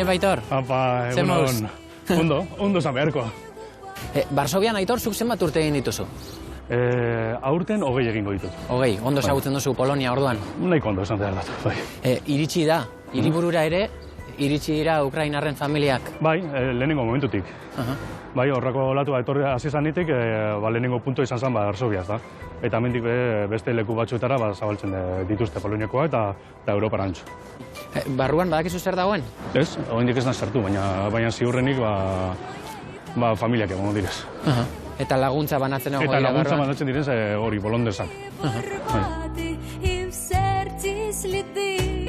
Aitor. Apa, Zer moduz? Ondo zan beharko. Varsovian, Aitor, zuk zenbat urte egin dituzu? Aurten 20 egingo ditut. 20, ondo ezagutzen duzu Polonia orduan. Nahiko ondo esan behar dut, bai. Iritsi da, hiriburura ere, iritsi dira Ukrainarren familiak. Bai, lehenengo momentutik. Bai, horrako olatua etorri hasi zanitik, lehenengo punto izan zen Varsovia, da. Eta hemendik beste leku batzuetara zabaltzen dituzte Poloniakoa eta Europarantz. Barruan badakizu zer dagoen? Ez, oraindik ez da sartu, baina ziurrenik familiak egongo direz. Eta laguntza banatzen egongo dira Eta barruan? laguntza banatzen direz hori, bolondesak.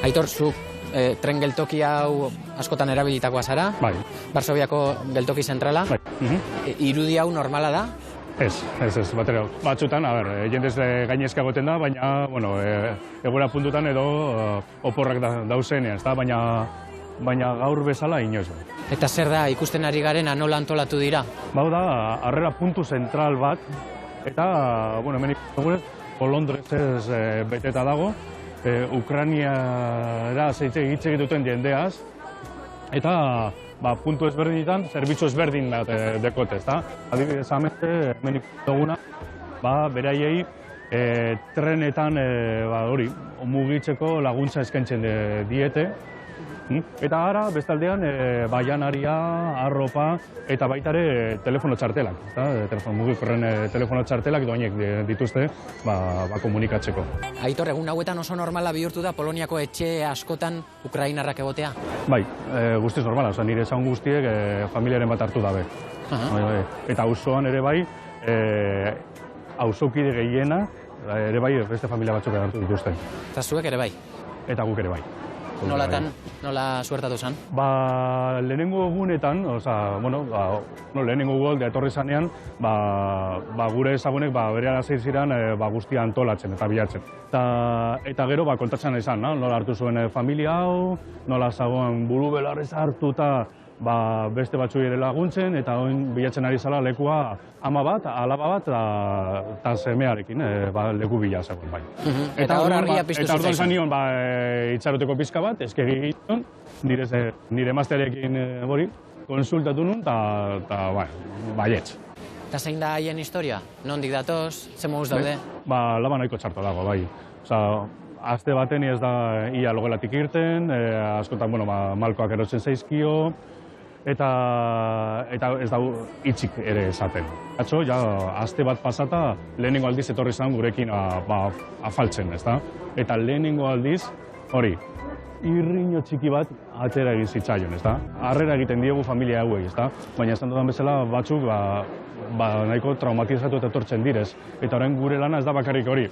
Aitor, zuk tren geltoki hau askotan erabilitakoa zara? Bai. Varsoviako geltoki zentrala? Bai. Irudi hau normala da? Ez, batera. Batzutan, jendez gainezka goten da, baina, egoera puntutan edo oporrak dauzenean, ez da, baina gaur bezala inoiz. Eta zer da, ikusten ari garena nola antolatu dira? Bau da, harrera puntu zentral bat, eta, hemen ikusten Londresez beteta dago, Ukrainiara zeitze egituten jendeaz, eta puntu ezberdinetan, zerbitzu ezberdin bat dekote, ezta? Adibidez, hemen ikusten duguna, beraiei trenetan mugitzeko laguntza eskaintzen diete, eta ara, bestaldean, janaria, arropa, eta baita ere telefono txartelak, mugikorren telefono txartelak doainek dituzte komunikatzeko. Aitor, egun hauetan oso normala bihurtu da Poloniako etxe askotan Ukrainarrak egotea? Bai, guztiz normala, nire esan guztiek familiaren bat hartu dabe. Eta auzoan ere bai, auzokide gehiena, ere bai beste familia batzuk hartu dituzten. Eta zuek ere bai? Eta guk ere bai. Nola suertatu zen? Lehenengo egunetan, lehenengo galdea etorri zanean, gure ezagunek bere hasi ziren guztia antolatzen eta bilatzen. Eta gero kontatzen izan, nola hartu zuen familia hau, nola zagoen buru belarrez hartuta beste batzu ere laguntzen, eta bilatzen ari zala lekua ama bat, alaba bat, eta semearekin leku bila zegoen bai. Eta hor argia piztu zitzaizun. Eta orduan izan nion itxaroteko pizka bat, eskegi egiten, nire emaztearekin konsultatu nun, eta baietz. Eta zein da haien historia? Nondik datoz? Zer moduz daude? Laba nahiko txarto dago, bai. Aste baten ez da ia logelatik irten, askotan malkoak erotzen zaizkio, eta ez da itxik ere esaten. Atzo, aste bat pasata, lehenengo aldiz etorri zen gurekin afaltzen, ezta? Eta lehenengo aldiz, irriño txiki bat atera egin zitzaion, ezta? Harrera egiten diegu familia hauei, ezta? Baina esan dudan bezala batzuk nahiko traumatizatu eta etortzen direz. Eta orain gure lana ez da bakarrik hori.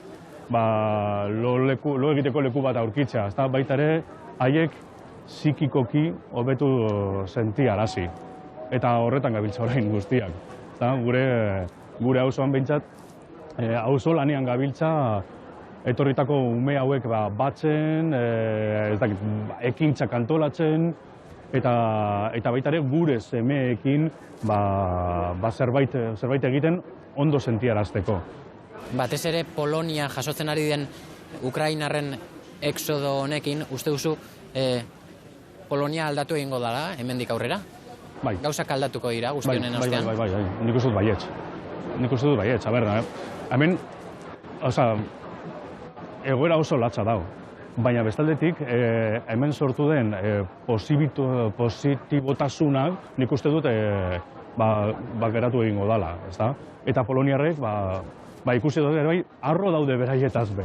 Lo egiteko leku bat aurkitzea, ezta? Baita ere, haiek psikikoki hobetu sentiarazi. Eta horretan gabiltza orain guztiak. Gure auzoan behintzat, auzo lanean gabiltza etorritako ume hauek batzen, ekintzak antolatzen, eta baita ere gure semeekin zerbait egiten ondo sentiarazteko. Batez ere Polonia jasotzen ari den Ukrainarren exodo honekin, uste duzu Polonia aldatu egingo dela, hemendik aurrera? Bai. Gauzak aldatuko dira guzti honen ostean? Bai. Nik uste dut baietz. Hemen, egoera oso latza dago. Baina bestaldetik, hemen sortu den positibotasunak nik uste dut geratu egingo dela, ezta? Eta poloniarrek, ikusi dut ere bai, arro daude beraietaz be.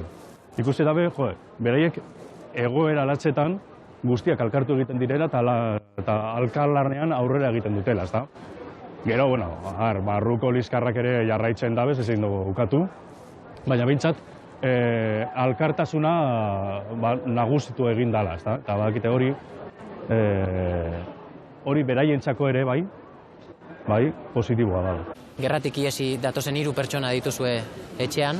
Ikusi dabe, beraiek egoera latzetan guztiak alkartu egiten direla eta alkarlarnean aurrera egiten dutela, ezta? Gero, barruko liskarrak ere jarraitzen dabez, ezin dugu ukatu, baina behintzat, alkartasuna nagusitu egin dela, ezta? Eta badakite hori beraientzako ere bai, positiboa da. Gerratik iesi datozen 3 pertsona dituzue etxean,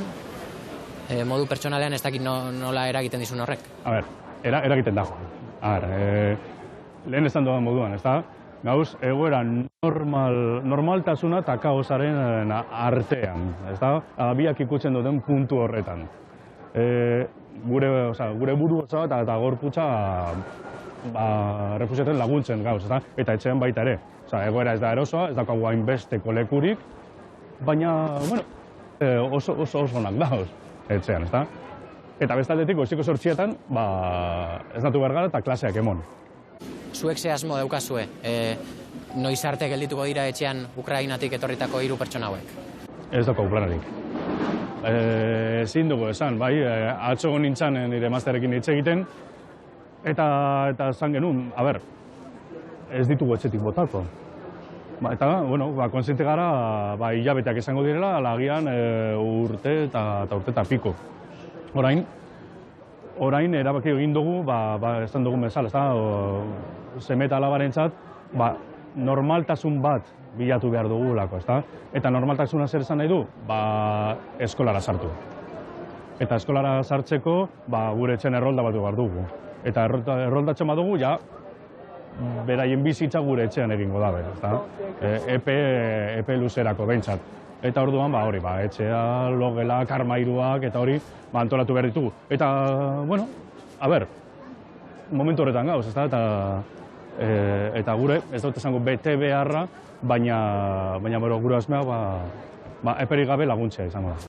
modu pertsonalean ez dakit nola eragiten dizun horrek? Eragiten dago. Lehen esan dudan moduan, ezta? Gauz, egoera normaltasuna eta kaosaren artean, ezta? Biak ikutzen duten puntu horretan. Gure buru oso eta gorputza refusiaten laguntzen gauz, ezta? Eta etxean baita ere. Osea, egoera ez da erosoa, ez daukagu hainbesteko lekurik, baina, bueno, oso onak dauz etxean, ezta? Eta bestaldetik, goizeko 8etan, ez natu behar gara eta klaseak emon. Zuek ze asmo daukazue, noiz arte geldituko dira etxean Ukrainatik etorritako 3 pertsona hauek? Ez daukagu planarik. Ezin dugu esan, bai, atzo nintzen nire emaztearekin hitz egiten, eta esan genuen, ez ditugu etxetik botako. Eta, bueno, konsiente gara, hilabeteak izango direla, alagian urte eta urte eta piko. Orain erabaki egin dugu, esan dugun bezala, seme eta alabarentzat, normaltasun bat bilatu behar dugulako, ezta? Eta normaltasuna zer esan nahi du? Eskolara sartu. Eta eskolara sartzeko, gure etxen errolda bat behar dugu. Eta erroldatzen badugu, ja, beraien bizitza gure etxean egingo da, ezta? Epe luzerako behintzat. Eta orduan, hori, etxea, logela, karmairuak, eta hori, antolatu behar ditugu. Eta, bueno, momentu horretan gauz, ezta? Eta gure, ez dut esango bete beharra, baina gure asmea, eperik gabe laguntzea izango da.